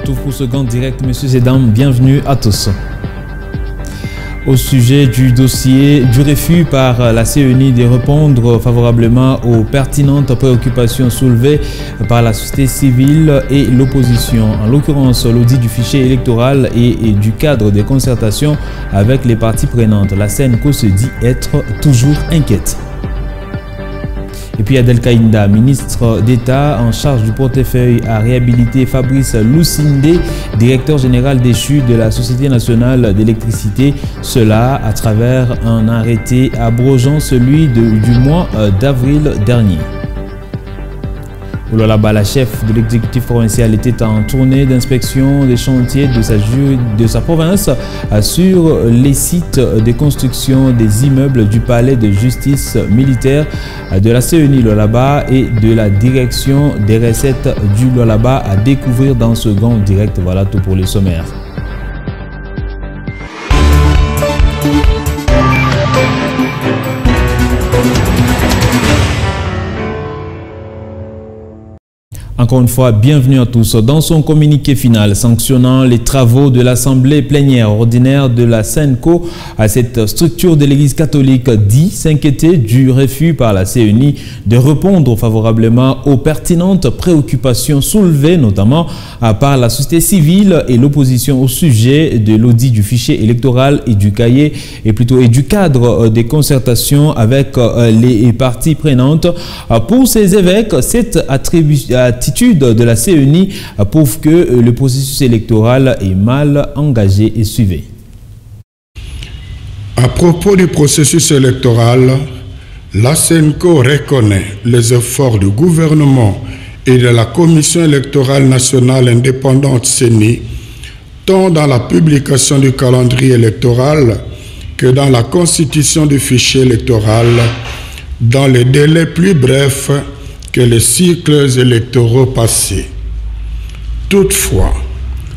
retour pour ce grand direct, messieurs et dames, bienvenue à tous. Au sujet du dossier du refus par la CENI de répondre favorablement aux pertinentes préoccupations soulevées par la société civile et l'opposition, en l'occurrence l'audit du fichier électoral et du cadre des concertations avec les parties prenantes, la SENCO se dit être toujours inquiète. Et puis Adel Kaïnda, ministre d'État en charge du portefeuille, a réhabilité Fabrice Lusinde, directeur général déchu de la Société nationale d'électricité, cela à travers un arrêté abrogeant celui du mois d'avril dernier. Olalaba, la chef de l'exécutif provincial, était en tournée d'inspection des chantiers de sa province sur les sites de construction des immeubles du palais de justice militaire de la CENI Lualaba et de la direction des recettes du Lualaba, à découvrir dans ce grand direct. Voilà tout pour les sommaires. Encore une fois, bienvenue à tous. Dans son communiqué final sanctionnant les travaux de l'Assemblée plénière ordinaire de la SENCO, à cette structure de l'Église catholique dit s'inquiéter du refus par la CENI de répondre favorablement aux pertinentes préoccupations soulevées notamment par la société civile et l'opposition au sujet de l'audit du fichier électoral et du cahier et du cadre des concertations avec les parties prenantes. Pour ces évêques, cette attitude de la CENI prouve que le processus électoral est mal engagé et suivi. À propos du processus électoral, la SENCO reconnaît les efforts du gouvernement et de la Commission électorale nationale indépendante CENI, tant dans la publication du calendrier électoral que dans la constitution du fichier électoral, dans les délais plus brefs que les cycles électoraux passés. Toutefois,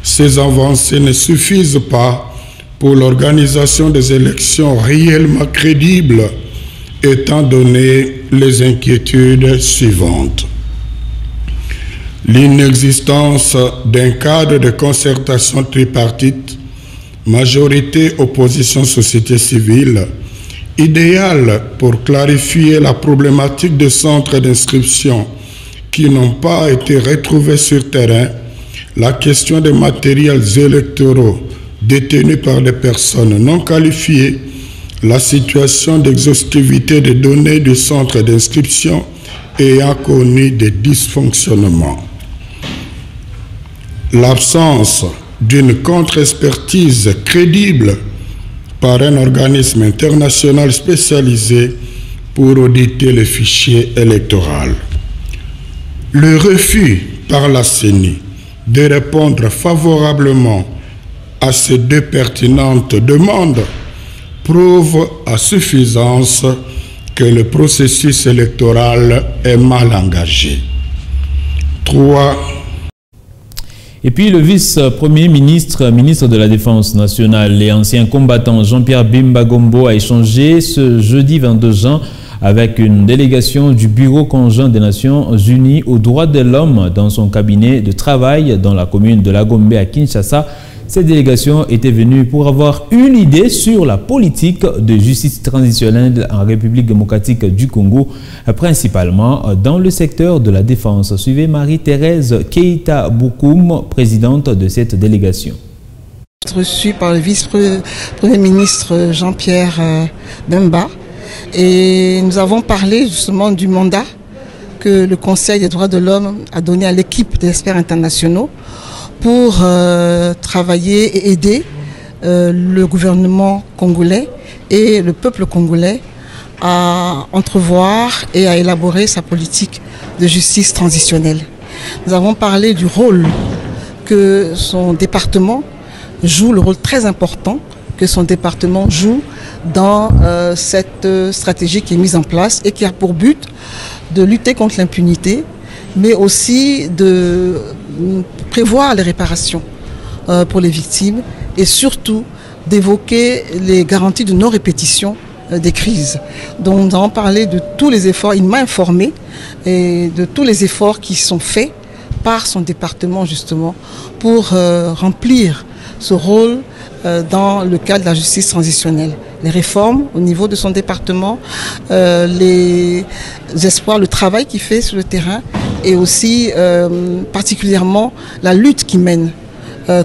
ces avancées ne suffisent pas pour l'organisation des élections réellement crédibles, étant donné les inquiétudes suivantes. L'inexistence d'un cadre de concertation tripartite, majorité, opposition, société civile, idéal pour clarifier la problématique des centres d'inscription qui n'ont pas été retrouvés sur terrain, la question des matériels électoraux détenus par des personnes non qualifiées, la situation d'exhaustivité des données du centre d'inscription ayant connu des dysfonctionnements. L'absence d'une contre-expertise crédible par un organisme international spécialisé pour auditer le fichier électoral. Le refus par la CENI de répondre favorablement à ces deux pertinentes demandes prouve à suffisance que le processus électoral est mal engagé. 3. Et puis le vice-premier ministre, ministre de la Défense nationale et ancien combattant Jean-Pierre Bemba Gombo a échangé ce jeudi 22 juin avec une délégation du Bureau conjoint des Nations Unies aux droits de l'homme dans son cabinet de travail dans la commune de La Gombe à Kinshasa. Cette délégation était venue pour avoir une idée sur la politique de justice transitionnelle en République démocratique du Congo, principalement dans le secteur de la défense. Suivez Marie-Thérèse Keita Boukoum, présidente de cette délégation. Reçu par le vice-premier ministre Jean-Pierre Bemba, et nous avons parlé justement du mandat que le Conseil des droits de l'homme a donné à l'équipe d'experts internationaux pour travailler et aider le gouvernement congolais et le peuple congolais à entrevoir et à élaborer sa politique de justice transitionnelle. Nous avons parlé du rôle que son département joue, le rôle très important que son département joue dans cette stratégie qui est mise en place et qui a pour but de lutter contre l'impunité, mais aussi de prévoir les réparations pour les victimes et surtout d'évoquer les garanties de non-répétition des crises. Donc nous avons parlé de tous les efforts, il m'a informé et de tous les efforts qui sont faits par son département justement pour remplir ce rôle dans le cadre de la justice transitionnelle. Les réformes au niveau de son département, les espoirs, le travail qu'il fait sur le terrain et aussi particulièrement la lutte qu'il mène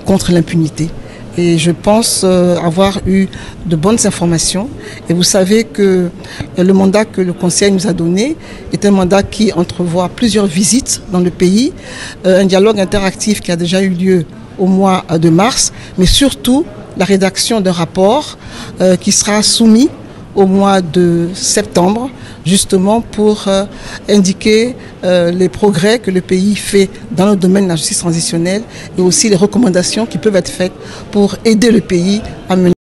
contre l'impunité. Et je pense avoir eu de bonnes informations. Et vous savez que le mandat que le Conseil nous a donné est un mandat qui entrevoit plusieurs visites dans le pays, un dialogue interactif qui a déjà eu lieu au mois de mars, mais surtout la rédaction d'un rapport qui sera soumis au mois de septembre, justement pour indiquer les progrès que le pays fait dans le domaine de la justice transitionnelle et aussi les recommandations qui peuvent être faites pour aider le pays à mener.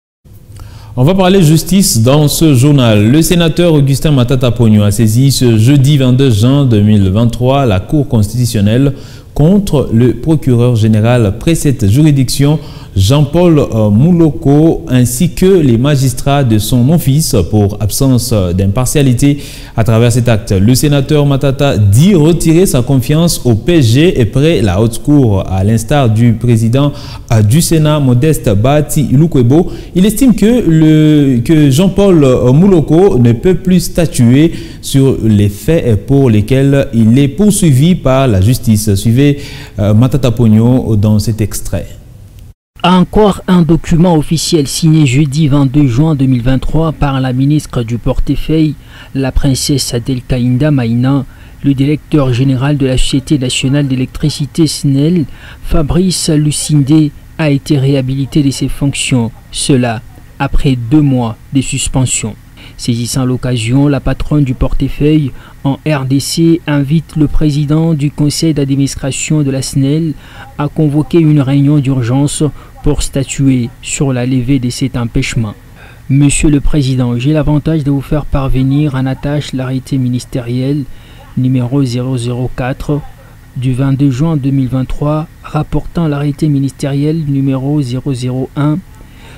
On va parler justice dans ce journal. Le sénateur Augustin Matata Pogno a saisi ce jeudi 22 juin 2023 la Cour constitutionnelle contre le procureur général près cette juridiction Jean-Paul Mouloko ainsi que les magistrats de son office pour absence d'impartialité. À travers cet acte, le sénateur Matata dit retirer sa confiance au PSG et près la haute cour, à l'instar du président du Sénat Modeste Bahati Lukwebo. Il estime que Jean-Paul Mouloko ne peut plus statuer sur les faits pour lesquels il est poursuivi par la justice. Suivez Matata Pogno dans cet extrait. Encore un document officiel signé jeudi 22 juin 2023 par la ministre du Portefeuille, la princesse Adelkaïnda Maïna, le directeur général de la Société nationale d'électricité SNEL, Fabrice Lucindé, a été réhabilité de ses fonctions, cela après 2 mois de suspension. Saisissant l'occasion, la patronne du portefeuille en RDC invite le président du conseil d'administration de la SNEL à convoquer une réunion d'urgence pour statuer sur la levée de cet empêchement. Monsieur le Président, j'ai l'avantage de vous faire parvenir en attache l'arrêté ministériel numéro 004 du 22 juin 2023 rapportant l'arrêté ministériel numéro 001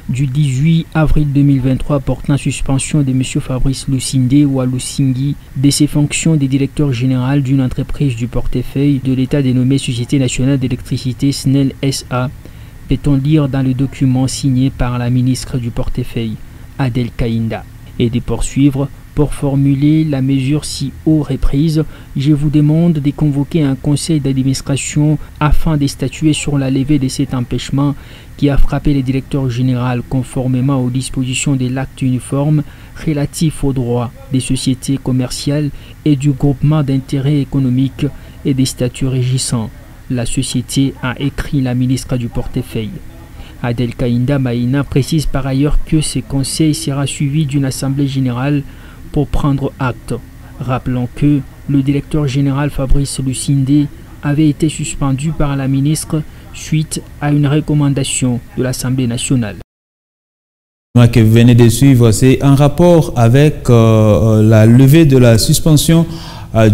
du 18 avril 2023 portant suspension de M. Fabrice Lucindé ou Alusingui de ses fonctions de directeur général d'une entreprise du portefeuille de l'État dénommée Société nationale d'électricité SNEL SA, peut-on lire dans le document signé par la ministre du portefeuille, Adelkaïnda, et de poursuivre. Pour formuler la mesure si haut reprise, je vous demande de convoquer un conseil d'administration afin de statuer sur la levée de cet empêchement qui a frappé le directeur général conformément aux dispositions de l'acte uniforme relatif aux droits des sociétés commerciales et du groupement d'intérêt économique et des statuts régissants. La société a écrit la ministre du portefeuille. Adelkaïnda Maïna précise par ailleurs que ce conseil sera suivi d'une assemblée générale pour prendre acte. Rappelons que le directeur général Fabrice Lucindé avait été suspendu par la ministre suite à une recommandation de l'Assemblée nationale. Que vous venez de suivre, c'est un rapport avec la levée de la suspension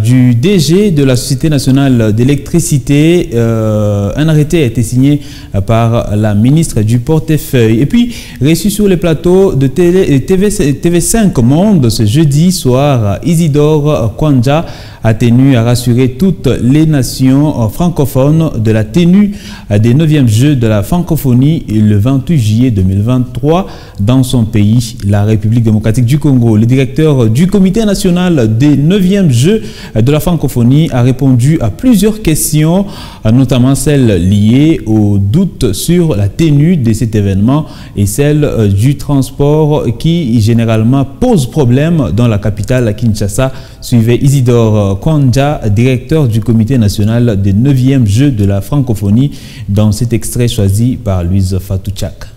du DG de la Société nationale d'électricité. Un arrêté a été signé par la ministre du portefeuille. Et puis, reçu sur les plateaux de TV5 Monde ce jeudi soir, Isidore Kwanja a tenu à rassurer toutes les nations francophones de la tenue des 9e Jeux de la francophonie le 28 juillet 2023 dans son pays, la République démocratique du Congo. Le directeur du comité national des 9e Jeux de la francophonie a répondu à plusieurs questions, notamment celles liées aux doutes sur la tenue de cet événement et celle du transport qui généralement pose problème dans la capitale Kinshasa. Suivez Isidore Kwanja, directeur du comité national des 9e Jeux de la francophonie, dans cet extrait choisi par Louise Fatouchak.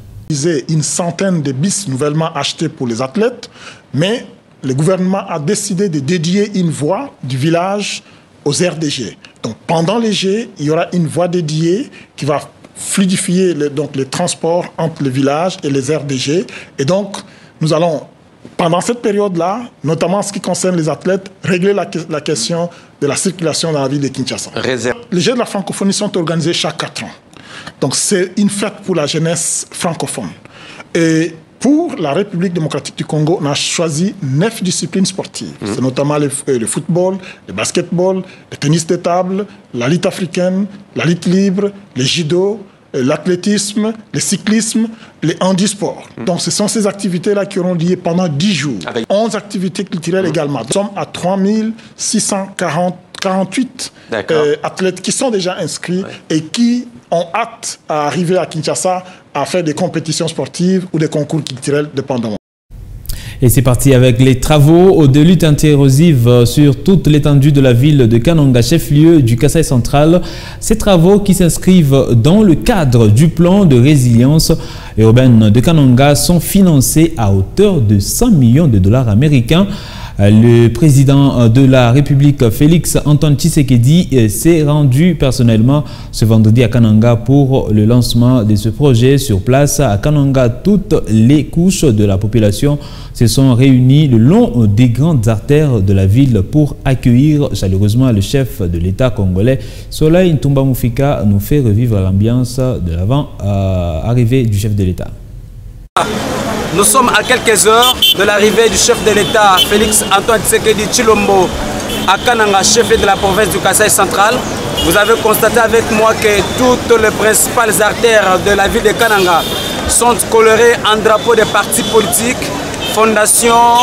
Une centaine de bus nouvellement achetés pour les athlètes, mais le gouvernement a décidé de dédier une voie du village aux RDG. Donc pendant les Jeux, il y aura une voie dédiée qui va fluidifier les transports entre le village et les RDG. Et donc nous allons, pendant cette période-là, notamment en ce qui concerne les athlètes, régler la question de la circulation dans la ville de Kinshasa. Les Jeux de la francophonie sont organisés chaque 4 ans. Donc c'est une fête pour la jeunesse francophone. Et Pour la République démocratique du Congo, on a choisi 9 disciplines sportives. C'est notamment le football, le basketball, le tennis de table, la lutte africaine, la lutte libre, le judo, l'athlétisme, le cyclisme, les handisports. Donc ce sont ces activités-là qui auront lieu pendant 10 jours. Avec 11 activités culturelles également. Nous sommes à 3648 athlètes qui sont déjà inscrits et qui ont hâte à arriver à Kinshasa à faire des compétitions sportives ou des concours culturels dépendamment. Et c'est parti avec les travaux de lutte anti-érosive sur toute l'étendue de la ville de Kananga, chef-lieu du Kasaï central. Ces travaux qui s'inscrivent dans le cadre du plan de résilience urbaine de Kananga sont financés à hauteur de 100 millions de dollars américains. Le président de la République, Félix Antoine Tshisekedi, s'est rendu personnellement ce vendredi à Kananga pour le lancement de ce projet. Sur place, à Kananga, toutes les couches de la population se sont réunies le long des grandes artères de la ville pour accueillir chaleureusement le chef de l'État congolais. Soleil Ntumba Moufika nous fait revivre l'ambiance de l'avant-arrivée du chef de l'État. Nous sommes à quelques heures de l'arrivée du chef de l'État, Félix Antoine Tshisekedi Tshilombo, à Kananga, chef de la province du Kasaï central. Vous avez constaté avec moi que toutes les principales artères de la ville de Kananga sont colorées en drapeau des partis politiques, fondations,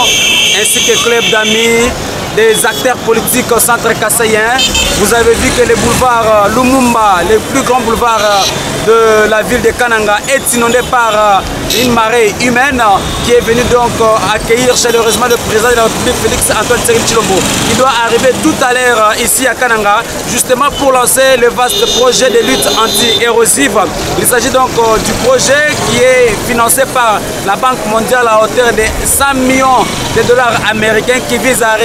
ainsi que clubs d'amis, des acteurs politiques au centre kassaïen. Vous avez vu que le boulevard Lumumba, le plus grand boulevard de la ville de Kananga, est inondé par une marée humaine qui est venue donc accueillir chaleureusement le président de la République, Félix Antoine Tshilombo. Il doit arriver tout à l'heure ici à Kananga, justement pour lancer le vaste projet de lutte anti-érosive. Il s'agit donc du projet qui est financé par la Banque mondiale à hauteur de 100 millions de dollars américains qui vise à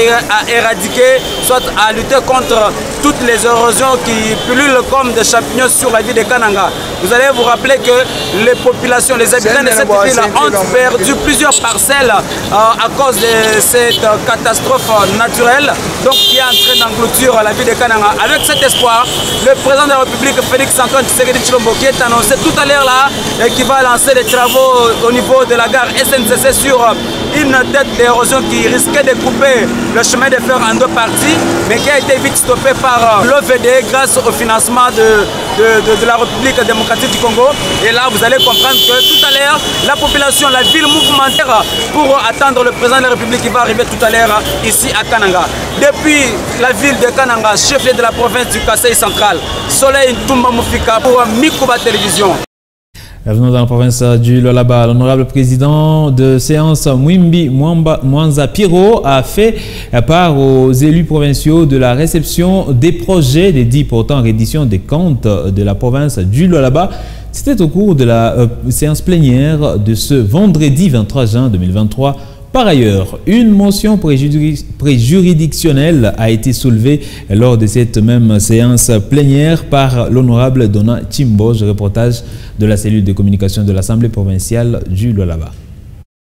éradiquer, soit à lutter contre toutes les érosions qui pullulent comme des champignons sur la ville de Kananga. Vous allez vous rappeler que les populations, les habitants de cette ville ont perdu plusieurs parcelles à cause de cette catastrophe naturelle donc, qui est en train d'engloutir la ville de Kananga. Avec cet espoir, le président de la République, Félix Antoine Tshisekedi Tshilombo, qui est annoncé tout à l'heure là et qui va lancer les travaux au niveau de la gare SNCC sur une tête d'érosion qui risquait de couper le chemin de fer en deux parties, mais qui a été vite stoppé par l'OVD grâce au financement de la République démocratique du Congo. Et là, vous allez comprendre que tout à l'heure, la population, la ville mouvementaire pour attendre le président de la République qui va arriver tout à l'heure ici à Kananga. Depuis la ville de Kananga, chef de la province du Kasaï central, Soleil Ntumba Moufika pour Mikuba Télévision. Venons dans la province du Lualaba, l'honorable président de séance Mwimbi Mwanza Piro a fait part aux élus provinciaux de la réception des projets dédiés portant à reddition des comptes de la province du Lualaba. C'était au cours de la séance plénière de ce vendredi 23 juin 2023. Par ailleurs, une motion préjuridictionnelle a été soulevée lors de cette même séance plénière par l'honorable Donna Chimboge, reportage de la cellule de communication de l'Assemblée provinciale du Lualaba.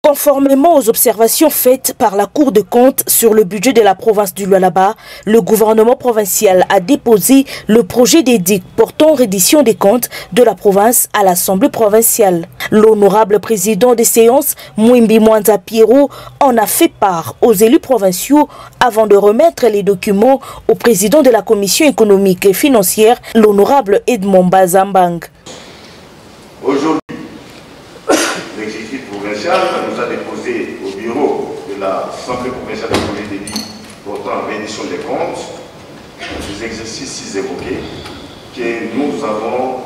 Conformément aux observations faites par la Cour de compte sur le budget de la province du Lualaba, le gouvernement provincial a déposé le projet d'édit portant reddition des comptes de la province à l'Assemblée provinciale. L'honorable président des séances, Mwimbi Mwanza Piro, en a fait part aux élus provinciaux avant de remettre les documents au président de la Commission économique et financière, l'honorable Edmond Bazambang. Aujourd'hui, l'exécutif provincial nous a déposé au bureau de l'Assemblée provinciale de projet d'édit portant à reddition des comptes des exercices évoqués que nous avons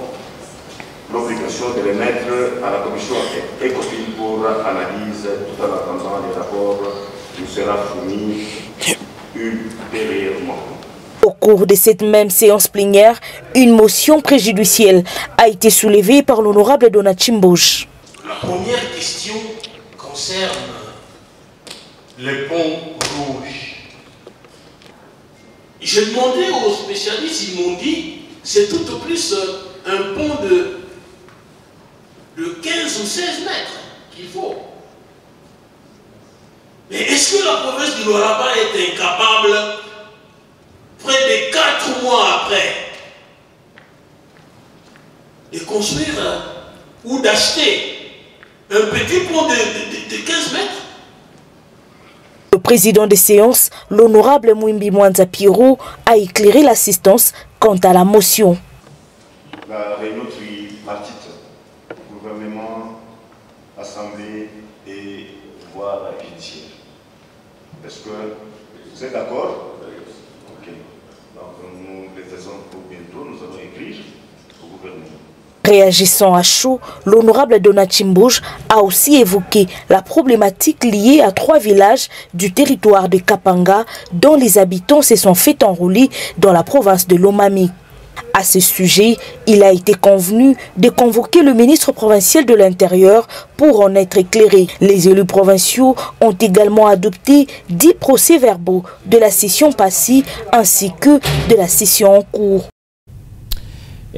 l'obligation de les mettre à la commission ECOFIN pour analyse tout en attendant les rapports qui nous sera fournis ultérieurement. Au cours de cette même séance plénière, une motion préjudicielle a été soulevée par l'honorable Donna Chimboge. La première question concerne les ponts rouges. J'ai demandé aux spécialistes, ils m'ont dit c'est tout au plus un pont de 15 ou 16 mètres qu'il faut. Mais est-ce que la province du Lualaba est incapable, près de 4 mois après, de construire ou d'acheter Un petit pont de 15 mètres. Le président des séances, l'honorable Mouimbi Mwanza Pirou, a éclairé l'assistance quant à la motion. La réunion tripartite, gouvernement, assemblée et pouvoir judiciaire. Est-ce que vous êtes d'accord? Ok. Donc nous les faisons pour bientôt, nous allons écrire au gouvernement. Réagissant à chaud, l'honorable Donatchimbouj a aussi évoqué la problématique liée à 3 villages du territoire de Kapanga dont les habitants se sont fait enrouler dans la province de Lomami. À ce sujet, il a été convenu de convoquer le ministre provincial de l'Intérieur pour en être éclairé. Les élus provinciaux ont également adopté 10 procès-verbaux de la session passée ainsi que de la session en cours.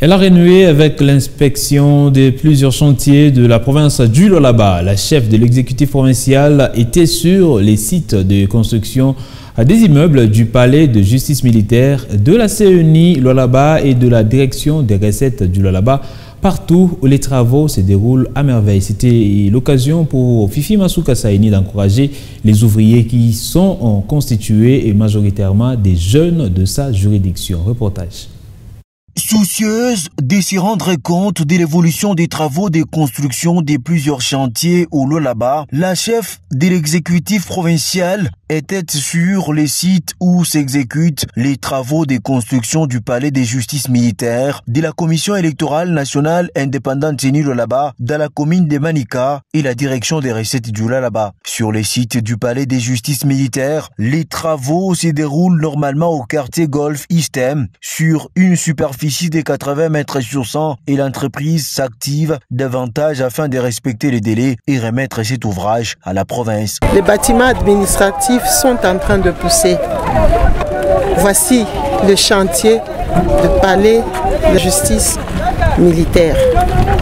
Elle a renoué avec l'inspection de plusieurs chantiers de la province du Lualaba. La chef de l'exécutif provincial était sur les sites de construction des immeubles du palais de justice militaire, de la CENI Lualaba et de la direction des recettes du Lualaba, partout où les travaux se déroulent à merveille. C'était l'occasion pour Fifi Masuka Saini d'encourager les ouvriers qui sont constitués et majoritairement des jeunes de sa juridiction. Reportage. Soucieuse de s'y rendre compte de l'évolution des travaux de construction de plusieurs chantiers au Lualaba, la chef de l'exécutif provincial était sur les sites où s'exécutent les travaux de construction du palais de justice militaire, de la commission électorale nationale indépendante CENI Lualaba, dans la commune de Manika et la direction des recettes du Lualaba. Sur les sites du palais de justice militaire, les travaux se déroulent normalement au quartier Golf Eastem sur une superficie de 80 mètres sur 100 et l'entreprise s'active davantage afin de respecter les délais et remettre cet ouvrage à la province. Les bâtiments administratifs sont en train de pousser. Voici le chantier de palais de justice militaire.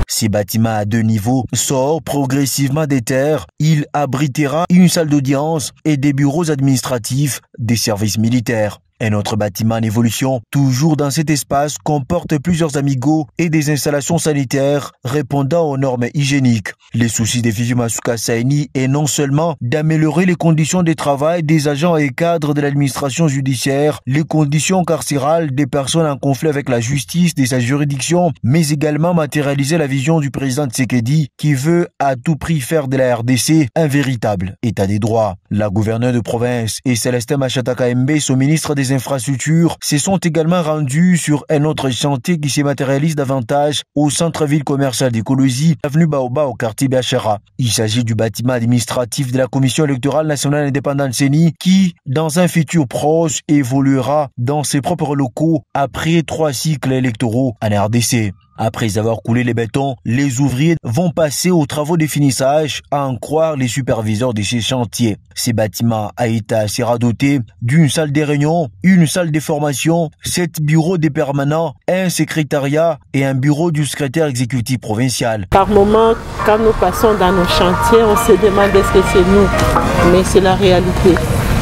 Ces bâtiments à 2 niveaux sortent progressivement des terres. Il abritera une salle d'audience et des bureaux administratifs des services militaires. Un autre bâtiment en évolution, toujours dans cet espace, comporte plusieurs amigos et des installations sanitaires répondant aux normes hygiéniques. Les soucis de Fifi Masuka Saini est non seulement d'améliorer les conditions de travail des agents et cadres de l'administration judiciaire, les conditions carcérales des personnes en conflit avec la justice de sa juridiction, mais également matérialiser la vision du président Tshisekedi qui veut à tout prix faire de la RDC un véritable état des droits. La gouverneure de province et Célestin Machata Kaembe, son ministre des infrastructures, se sont également rendus sur un autre chantier qui se matérialise davantage au centre-ville commercial d'Écologie, avenue Baoba au quartier Biachara. Il s'agit du bâtiment administratif de la commission électorale nationale indépendante CENI qui, dans un futur proche, évoluera dans ses propres locaux après 3 cycles électoraux en RDC. Après avoir coulé les bétons, les ouvriers vont passer aux travaux de finissage, à en croire les superviseurs de ces chantiers. Ces bâtiments a été sera dotés d'une salle de réunion, une salle de formation, 7 bureaux de permanents, un secrétariat et un bureau du secrétaire exécutif provincial. Par moment, quand nous passons dans nos chantiers, on se demande est-ce que c'est nous, mais c'est la réalité.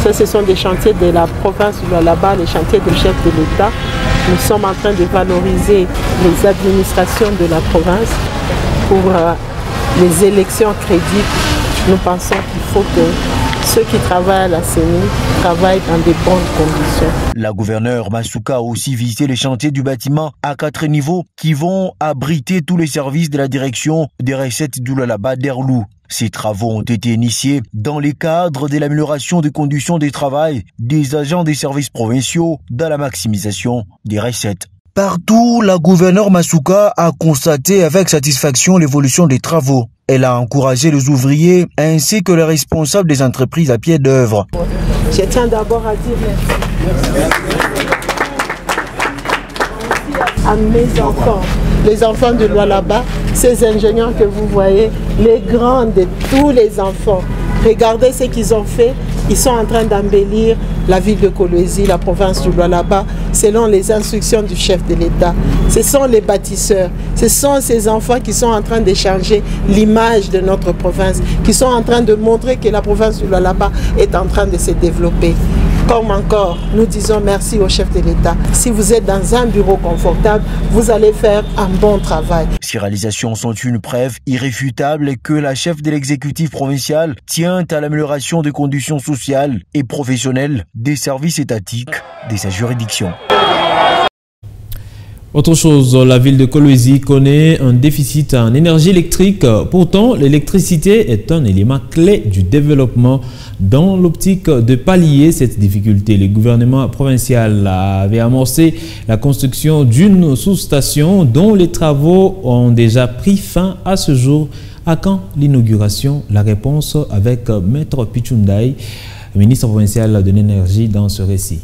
Ça, ce sont des chantiers de la province du Lualaba, les chantiers du chef de l'État. Nous sommes en train de valoriser les administrations de la province pour les élections crédibles. Nous pensons qu'il faut que ceux qui travaillent à la CENI travaillent dans de bonnes conditions. La gouverneure Masuka a aussi visité les chantiers du bâtiment à 4 niveaux qui vont abriter tous les services de la direction des recettes du Lualaba d'Erlou. Ces travaux ont été initiés dans le cadre de l'amélioration des conditions de travail des agents des services provinciaux dans la maximisation des recettes. Partout, la gouverneure Masuka a constaté avec satisfaction l'évolution des travaux. Elle a encouragé les ouvriers ainsi que les responsables des entreprises à pied d'œuvre. Je tiens d'abord à dire merci à mes enfants, les enfants de Lualaba, ces ingénieurs que vous voyez, les grands de tous les enfants. Regardez ce qu'ils ont fait. Ils sont en train d'embellir la ville de Kolwezi, la province du Lualaba, selon les instructions du chef de l'État. Ce sont les bâtisseurs, ce sont ces enfants qui sont en train de changer l'image de notre province, qui sont en train de montrer que la province du Lualaba est en train de se développer. Comme encore, nous disons merci au chef de l'État. Si vous êtes dans un bureau confortable, vous allez faire un bon travail. Ces réalisations sont une preuve irréfutable que la chef de l'exécutif provincial tient à l'amélioration des conditions sociales et professionnelles des services étatiques de sa juridiction. Autre chose, la ville de Kolwezi connaît un déficit en énergie électrique. Pourtant, l'électricité est un élément clé du développement. Dans l'optique de pallier cette difficulté, le gouvernement provincial avait amorcé la construction d'une sous-station dont les travaux ont déjà pris fin à ce jour. À quand l'inauguration? La réponse avec Maître Pichundaï, ministre provincial de l'énergie, dans ce récit.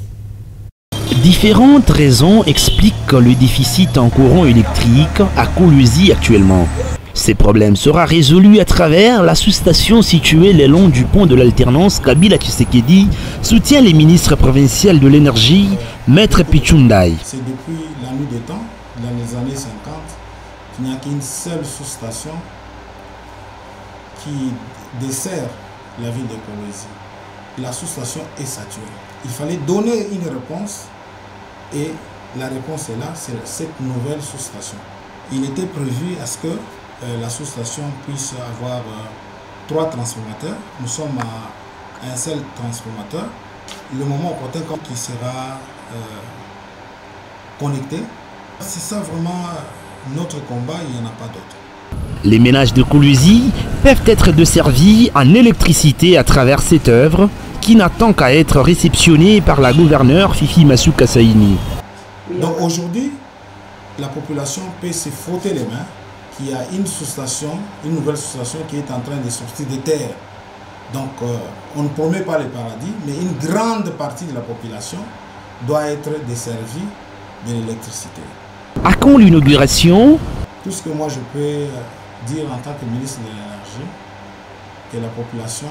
Différentes raisons expliquent le déficit en courant électrique à Kolwezi actuellement. Ces problèmes seront résolus à travers la sous-station située le long du pont de l'alternance. Kabila Tshisekedi soutient les ministres provinciaux de l'énergie, Maître Pichundaï. C'est depuis la nuit des temps, dans les années 50, qu'il n'y a qu'une seule sous-station qui dessert la ville de Kolwezi. La sous-station est saturée. Il fallait donner une réponse et la réponse est là, c'est cette nouvelle sous-station. Il était prévu à ce que la sous-station puisse avoir 3 transformateurs. Nous sommes à un seul transformateur. Le moment opportun quand il sera connecté, c'est ça vraiment notre combat, il n'y en a pas d'autre. Les ménages de Kolwezi peuvent être desservis en électricité à travers cette œuvre qui n'attend qu'à être réceptionnée par la gouverneure Fifi Masuka Saini. Donc aujourd'hui, la population peut se frotter les mains qu'il y a une sous-station, une nouvelle sous-station qui est en train de sortir de terre. Donc on ne promet pas le paradis, mais une grande partie de la population doit être desservie de l'électricité. À quand l'inauguration? Tout ce que moi je peux dire en tant que ministre de l'énergie, que la population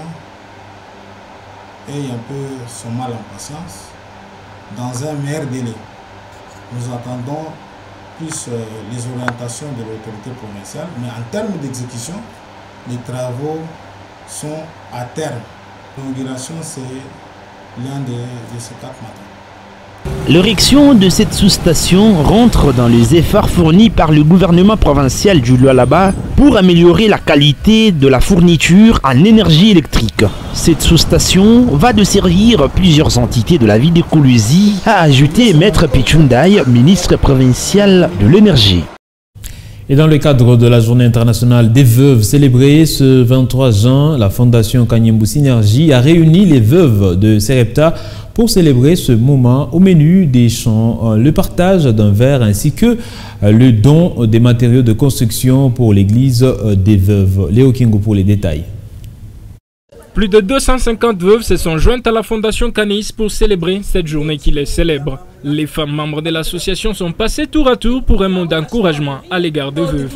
ait un peu son mal en patience, dans un meilleur délai. Nous attendons plus les orientations de l'autorité provinciale, mais en termes d'exécution, les travaux sont à terme. L'inauguration, c'est l'un de ces 4 matins. L'érection de cette sous-station rentre dans les efforts fournis par le gouvernement provincial du Lualaba pour améliorer la qualité de la fourniture en énergie électrique. Cette sous-station va desservir plusieurs entités de la ville de Kolwezi, a ajouté Maître Pichundaï, ministre provincial de l'énergie. Et dans le cadre de la journée internationale des veuves célébrée ce 23 juin, la Fondation Kanyembu Synergie a réuni les veuves de Serepta pour célébrer ce moment. Au menu des chants, le partage d'un verre ainsi que le don des matériaux de construction pour l'église des veuves. Léo Kingo pour les détails. Plus de 250 veuves se sont jointes à la Fondation Canis pour célébrer cette journée qui les célèbre. Les femmes membres de l'association sont passées tour à tour pour un mot d'encouragement à l'égard des veuves.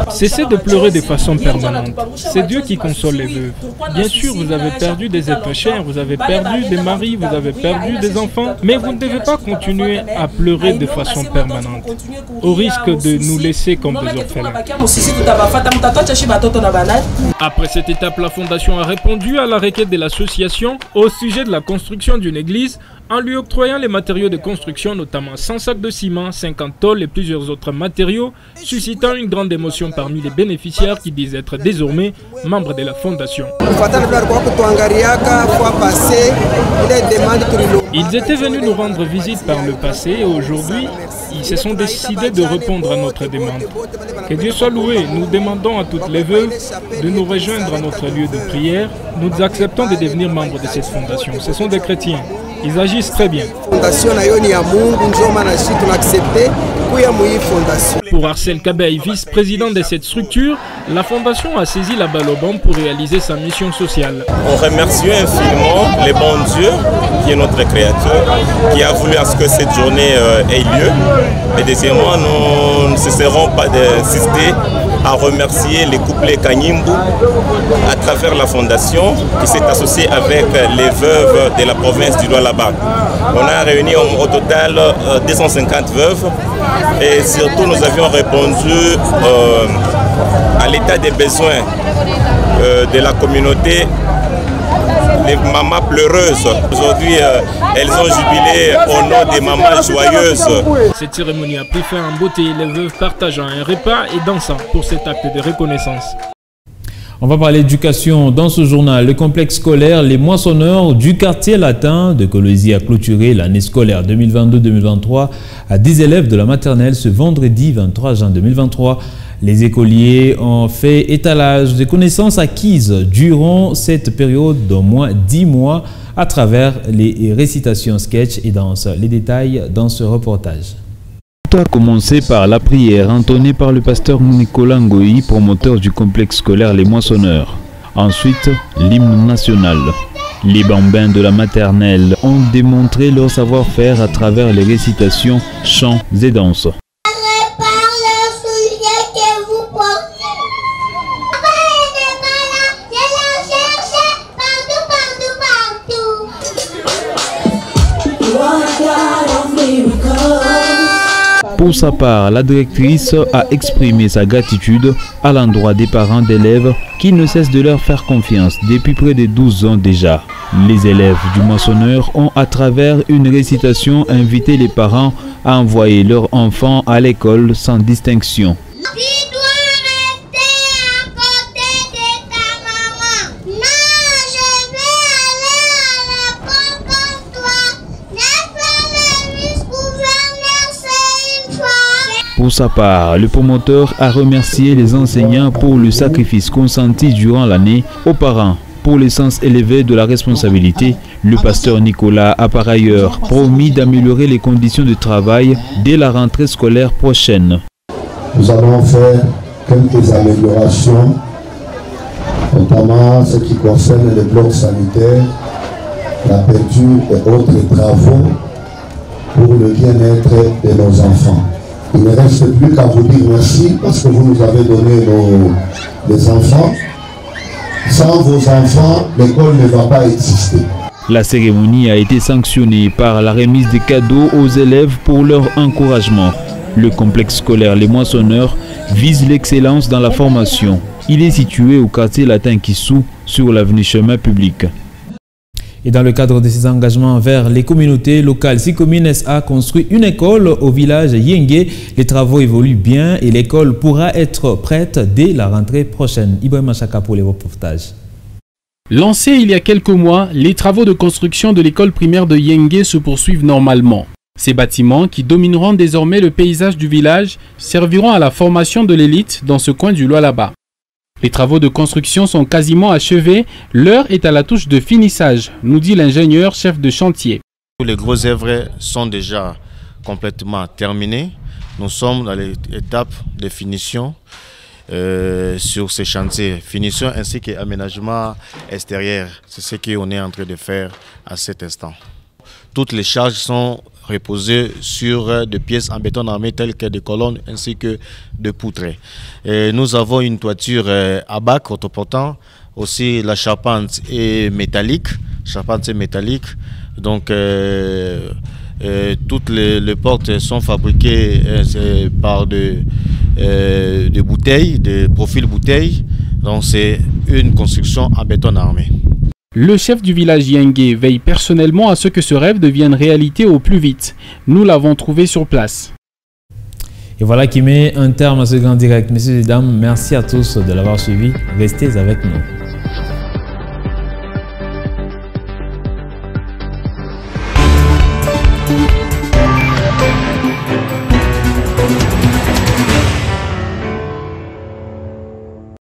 Cessez de pleurer de façon permanente. C'est Dieu qui console les veuves. Bien sûr, vous avez perdu des êtres chers, vous avez perdu des maris, vous avez perdu des enfants, mais vous ne devez pas continuer à pleurer de façon permanente, au risque de nous laisser comme des orphelins. Après cette étape, la Fondation a répondu à la requête de l'association au sujet de la construction d'une église en lui octroyant les matériaux de construction, notamment 100 sacs de ciment, 50 tôles et plusieurs autres matériaux, suscitant une grande émotion parmi les bénéficiaires qui disent être désormais membres de la Fondation. Ils étaient venus nous rendre visite par le passé et aujourd'hui, ils se sont décidés de répondre à notre demande. Que Dieu soit loué, nous demandons à toutes les veuves de nous rejoindre à notre lieu de prière. Nous acceptons de devenir membres de cette fondation. Ce sont des chrétiens. Ils agissent très bien. Pour Arsène Kabeï, vice-président de cette structure, la fondation a saisi la balle au bon pour réaliser sa mission sociale. On remercie infiniment le bon Dieu, qui est notre créateur, qui a voulu à ce que cette journée ait lieu. Et deuxièmement, nous ne cesserons pas d'insister à remercier les couplets Kanyembu à travers la fondation qui s'est associée avec les veuves de la province du Lualaba. On a réuni au total 250 veuves et surtout nous avions répondu à l'état des besoins de la communauté les mamans pleureuses. Aujourd'hui, elles ont jubilé au nom des mamans joyeuses. Cette cérémonie a pris fin en beauté, les veuves partageant un repas et dansant pour cet acte de reconnaissance. On va parler d'éducation dans ce journal. Le complexe scolaire Les Moissonneurs du quartier latin de Kolwezi a clôturé l'année scolaire 2022-2023 à 10 élèves de la maternelle ce vendredi 23 juin 2023. Les écoliers ont fait étalage des connaissances acquises durant cette période d'au moins 10 mois à travers les récitations, sketchs et danses. Les détails dans ce reportage. Tout a commencé par la prière entonnée par le pasteur Nicolas Ngoï, promoteur du complexe scolaire Les Moissonneurs. Ensuite, l'hymne national. Les bambins de la maternelle ont démontré leur savoir-faire à travers les récitations, chants et danses. Pour sa part, la directrice a exprimé sa gratitude à l'endroit des parents d'élèves qui ne cessent de leur faire confiance depuis près de 12 ans déjà. Les élèves du Moissonneur ont, à travers une récitation, invité les parents à envoyer leurs enfants à l'école sans distinction. Pour sa part, le promoteur a remercié les enseignants pour le sacrifice consenti durant l'année aux parents. Pour le sens élevé de la responsabilité, le pasteur Nicolas a par ailleurs promis d'améliorer les conditions de travail dès la rentrée scolaire prochaine. Nous allons faire quelques améliorations, notamment ce qui concerne les blocs sanitaires, la peinture et autres travaux pour le bien-être de nos enfants. Il ne reste plus qu'à vous dire merci parce que vous nous avez donné les enfants. Sans vos enfants, l'école ne va pas exister. La cérémonie a été sanctionnée par la remise de cadeaux aux élèves pour leur encouragement. Le complexe scolaire Les Moissonneurs vise l'excellence dans la formation. Il est situé au quartier latin Kissou, sur l'avenue Chemin Public. Et dans le cadre de ses engagements vers les communautés locales, Sikomines a construit une école au village Yengue. Les travaux évoluent bien et l'école pourra être prête dès la rentrée prochaine. Ibrahim Machaka pour les reportages. Lancés il y a quelques mois, les travaux de construction de l'école primaire de Yengue se poursuivent normalement. Ces bâtiments, qui domineront désormais le paysage du village, serviront à la formation de l'élite dans ce coin du Lualaba. Les travaux de construction sont quasiment achevés, l'heure est à la touche de finissage, nous dit l'ingénieur chef de chantier. Les gros œuvres sont déjà complètement terminées. Nous sommes dans l'étape de finition sur ces chantiers. Finition ainsi qu'aménagement extérieur. C'est ce qu'on est en train de faire à cet instant. Toutes les charges sont reposées sur des pièces en béton armé telles que des colonnes ainsi que des poutres. Et nous avons une toiture à bac autoportant, aussi la charpente est métallique. Donc toutes les portes sont fabriquées par des bouteilles, des profils bouteilles. Donc c'est une construction en béton armé. Le chef du village Yengue veille personnellement à ce que ce rêve devienne réalité au plus vite. Nous l'avons trouvé sur place. Et voilà qui met un terme à ce grand direct. Messieurs et dames, merci à tous de l'avoir suivi. Restez avec nous.